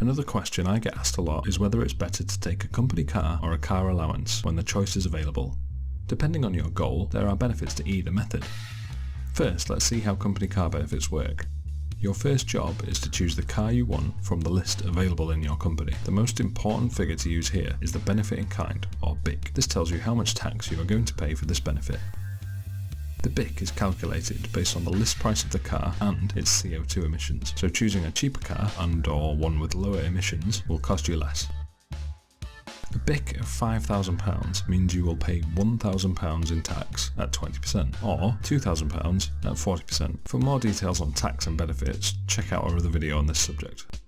Another question I get asked a lot is whether it's better to take a company car or a car allowance when the choice is available. Depending on your goal, there are benefits to either method. First, let's see how company car benefits work. Your first job is to choose the car you want from the list available in your company. The most important figure to use here is the benefit in kind, or BIC. This tells you how much tax you are going to pay for this benefit. The BIC is calculated based on the list price of the car and its CO2 emissions, so choosing a cheaper car and/or one with lower emissions will cost you less. A BIC of £5,000 means you will pay £1,000 in tax at 20% or £2,000 at 40%. For more details on tax and benefits, check out our other video on this subject.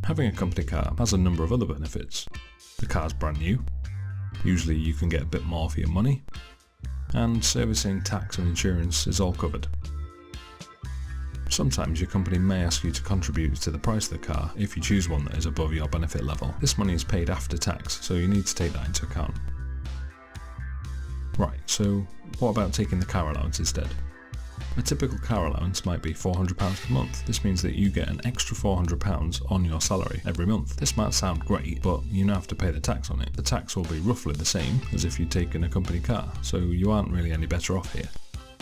Having a company car has a number of other benefits. The car's brand new, usually you can get a bit more for your money, and servicing, tax and insurance is all covered. Sometimes your company may ask you to contribute to the price of the car if you choose one that is above your benefit level. This money is paid after tax, so you need to take that into account. Right, so what about taking the car allowance instead? A typical car allowance might be £400 per month. This means that you get an extra £400 on your salary every month. This might sound great, but you now have to pay the tax on it. The tax will be roughly the same as if you'd taken a company car, so you aren't really any better off here.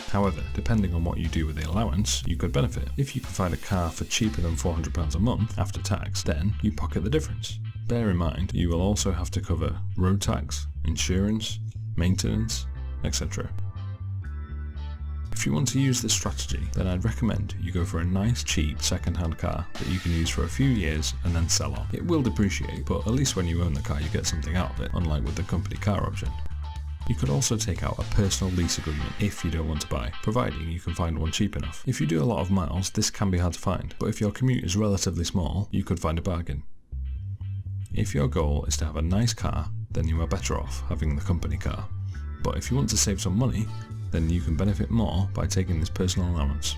However, depending on what you do with the allowance, you could benefit. If you can find a car for cheaper than £400 a month after tax, then you pocket the difference. Bear in mind, you will also have to cover road tax, insurance, maintenance, etc. If you want to use this strategy, then I'd recommend you go for a nice cheap second-hand car that you can use for a few years and then sell on. It will depreciate, but at least when you own the car you get something out of it, unlike with the company car option. You could also take out a personal lease agreement if you don't want to buy, providing you can find one cheap enough. If you do a lot of miles, this can be hard to find, but if your commute is relatively small, you could find a bargain. If your goal is to have a nice car, then you are better off having the company car. But if you want to save some money, then you can benefit more by taking this personal allowance.